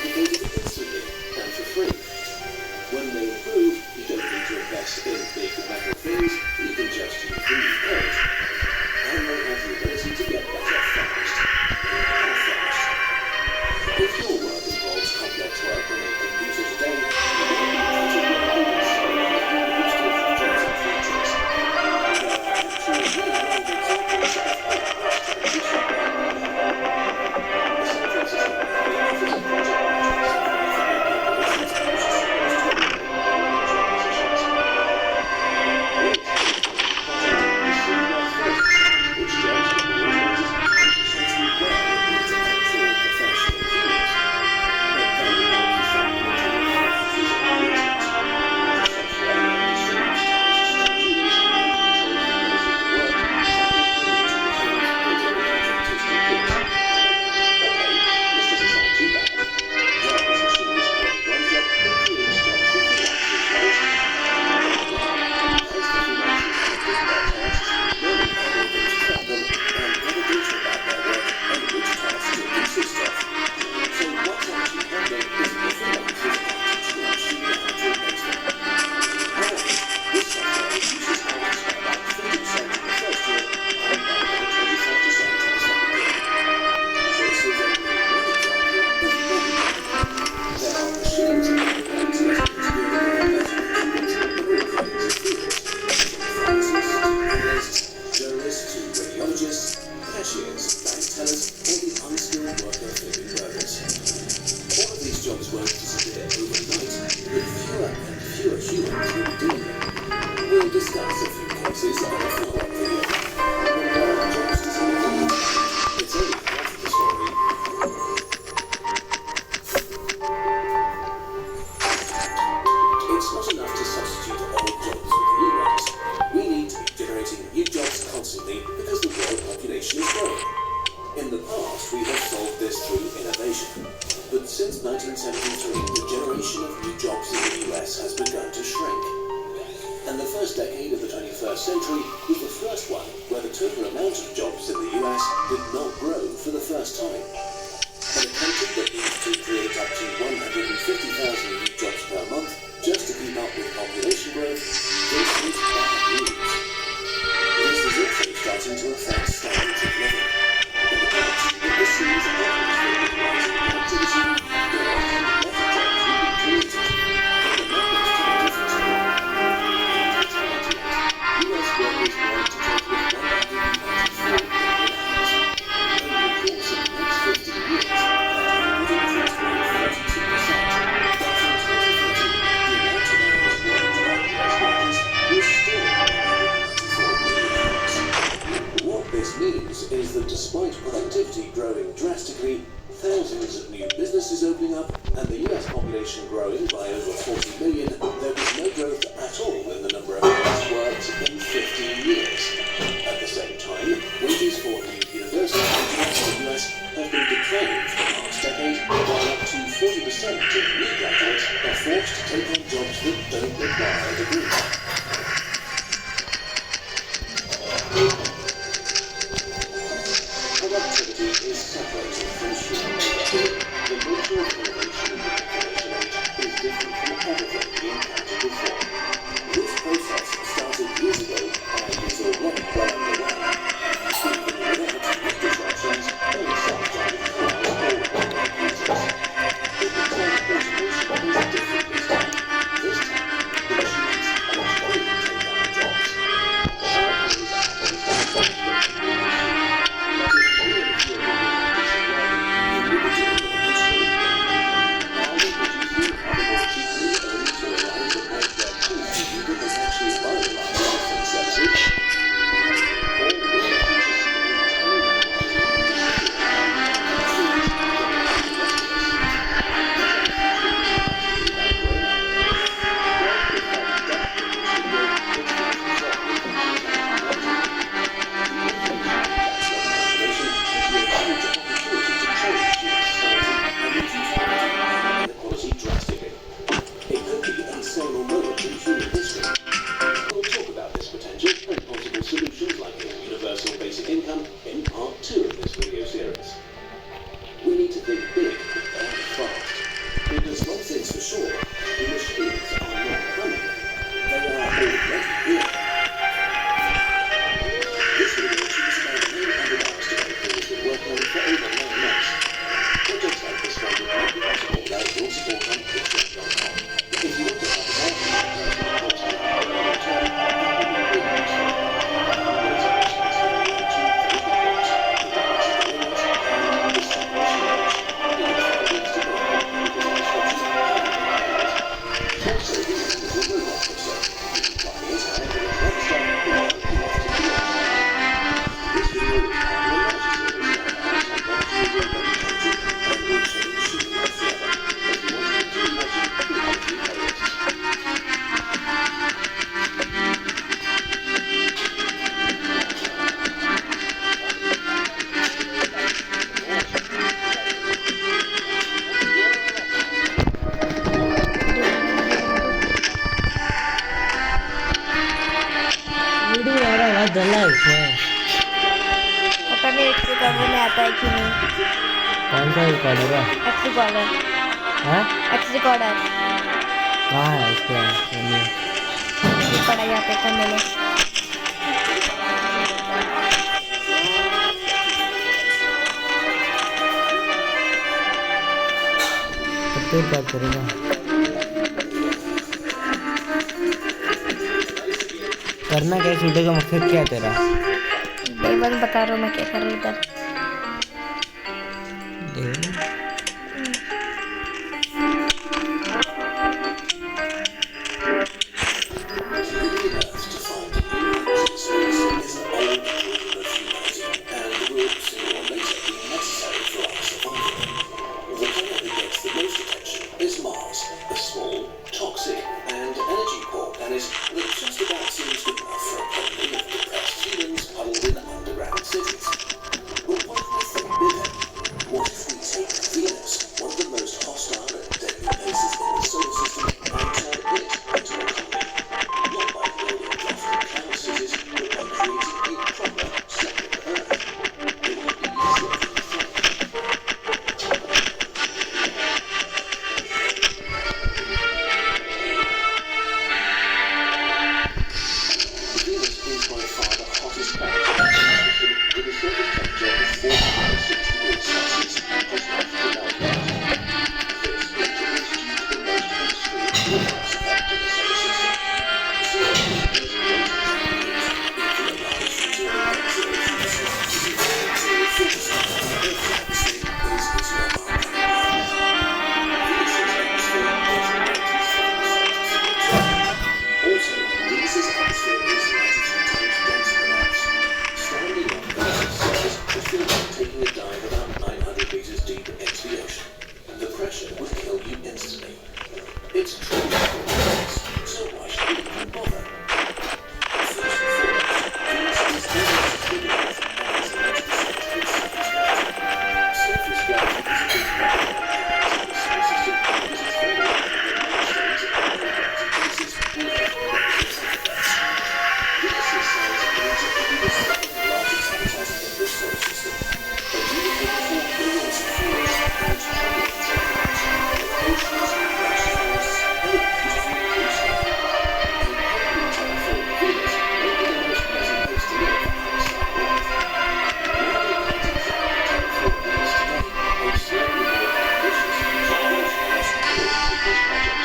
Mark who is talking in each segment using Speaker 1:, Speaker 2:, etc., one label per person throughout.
Speaker 1: replicated instantly and for free. When they improve, you don't need to invest in big metal things, you can just use the new code. And they have the ability to get better fast. How fast? If your work involves complex work on a computer today, you might be pretty good at this. Most of the jobs and features. There are actually real-world examples of how this transition can be. The San Francisco Bay offers a project management software for new people since most schools to eliminate low-wage positions. One example of the project is Software First, which jobs can be automated and precisely where it needs actual professional humans. But they are fundamentally factors of maintenance. The software then distributes tasks to queues and controls the quality of the work, tracking any interference built into the contractor's compute. Okay, this doesn't sound too bad. Well, this machine is called OneJob and creates jobs for freelancers like as the freelancers complete their tasks, learning algorithms track them and gather data about their work and which tasks it consists of. So what's actually happening is that the freelancers are teaching the machine how to replace them. However, this software reduces hours by about 30% in the first year and by another 25% in the second year. This is only one example of many. There are machines in the banks that are integrated with investment computers in all kinds of fields, from pharmacists to analysts, journalists to radiologists, cashiers, bank tellers, or the unskilled worker flipping burgers. All of these jobs won't disappear overnight, but fewer and fewer humans will be doing them. We'll discuss a few cases on a follow-up video. When are jobs disappearing? It's only half of the story. It's not enough to substitute old jobs with new ones. We need to be generating new jobs constantly because the world population is growing. In the past, we have solved this through innovation. But since 1973, the generation of new jobs in the US has begun to shrink. And the first decade of the 21st century was the first one where the total amount of jobs in the US did not grow for the first time. In a country that needs to create up to 150,000 new jobs per month just to keep up with population growth, this is bad news. This is also starting to affect standards of living. In the past, this seems obvious that with rising productivity, more and better jobs would be created. But the numbers tell a different story. US workers want to take with 194 million hours. Over the course of the next 15 years, that would increase by 32%. But from 2030, the amount of hours worked by US workers will still be 194 million hours. What this means is that despite productivity growing drastically, thousands of new businesses opening up, and the US population growing by over 40 million, there was no growth at all in the number of hours worked in 15 years. At the same time, wages for new university graduates in the US have been declining for the past decade, while up to 40% of new graduates are forced to take on jobs that don't require a degree. Productivity is separated from human labor. The nature of innovation in the information age is different from everything we encountered before. This process started years ago and is already well underway. Even without disruptions, any self-driving cars or robotic computers. But the term automation is different this time. This time, the machines electronically take our jobs. Our cars are based on software and but if you and your work is learning, you will be doing it this way. or support on patreon.com. If you want to help us out with personal project in the long term, that would be really useful. Those arrangements can be made to Facebook groups, the Dice of Winners, and the Separate Shows. You can find links to both of them in the description and in the pages. Also, the little robot pusher. You can try his hand at any extra or help you off to the next one. This video is part of a larger series where technology is already changing and will change soon and forever. If you want to continue watching, click on the playlist.
Speaker 2: Video आ रहा है डला है इसमें।
Speaker 3: पता नहीं एक recorder में आता है कि नहीं।
Speaker 2: कौन सा रिकॉर्डर है?
Speaker 3: X recorder.
Speaker 2: हाँ?
Speaker 3: एक्स रिकॉर्डर
Speaker 2: कहाँ है इसका?
Speaker 3: ये पड़ा यहाँ पे करने में।
Speaker 2: तो बात करेगा। करना क्या वीडियो का मकसद क्या है तेरा?
Speaker 3: बस बता रहा हूँ मैं क्या कर रहा हूँ इधर।
Speaker 1: Is Mars, a small, toxic, and energy poor planet that just about seems good enough for a colony of depressed humans huddled in underground cities. But what if we think bigger? What if we take Venus, one of the most hostile and deadly places in the solar system, and turn it into a colony? Not by building lofty cloud cities, but by creating a proper second Earth. It would be easier than you think. Venus is by far the hottest planet in the solar system, with a surface temperature of 406 degrees Celsius, just off the Mount Latitude. This is due to the most extreme greenhouse effect in the solar system. The solar system is infinite life until it gets to the future. Venus's atmosphere is not our planet. Venus's atmosphere is 95%. Also, Venus's atmosphere is 93 times denser than Earth's. Standing on Venus's surface would feel like taking a dive about 900 meters deep into the ocean. The pressure would kill you instantly. It's truly complex, so why should we even bother? First and foremost, Venus is almost big enough as 90% of its surface gravity. Surface gravity is a big problem in the solar system because it's very likely that most things at low gravity places will have negative side effects. Venus's size means it could be the second largest habitat in the solar system. But even with 4 billion forests and trillions of plants, with oceans, lush forests, and a beautiful coastline. And probably terraform Venus may be the most pleasant place to live outside Earth. Many countries that have terraformed Venus today are slightly more ambitious, so Venus has to put this project on.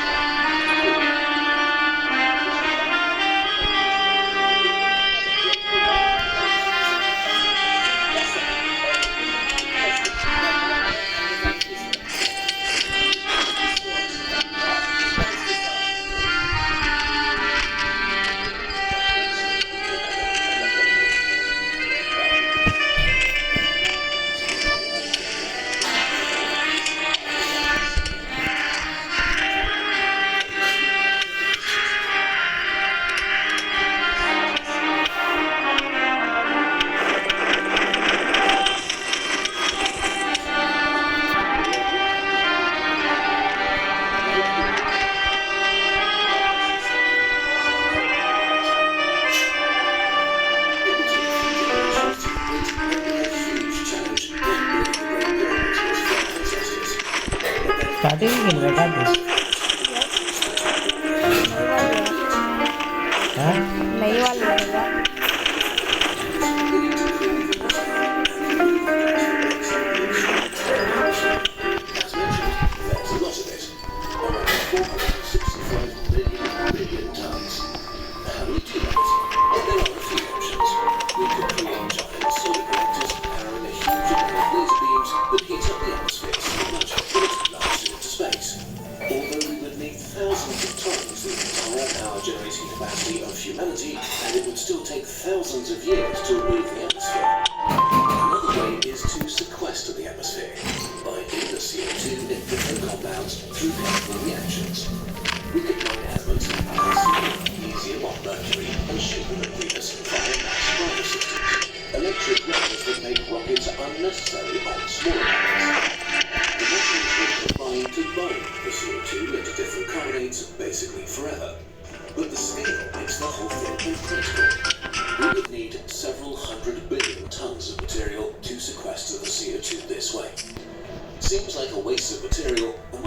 Speaker 2: Starting में खेल रहा था हाँ
Speaker 3: नई वाली रहेगा।
Speaker 1: As mentioned, there's a lot of it. humanity, and it would still take thousands of years to remove the atmosphere. Another way is to sequester the atmosphere, binding the CO2 in different compounds through chemical reactions. We could mine elements like calcium, magnesium on Mercury, and ship them at Venus via mass driver systems, electric rails that make rockets unnecessary on smaller planets. The metals would combine to bind the CO2 into different carbonates basically forever. But the scale makes the whole thing impractical. We would need several 100 billion tons of material to sequester the CO2 this way. Seems like a waste of material, and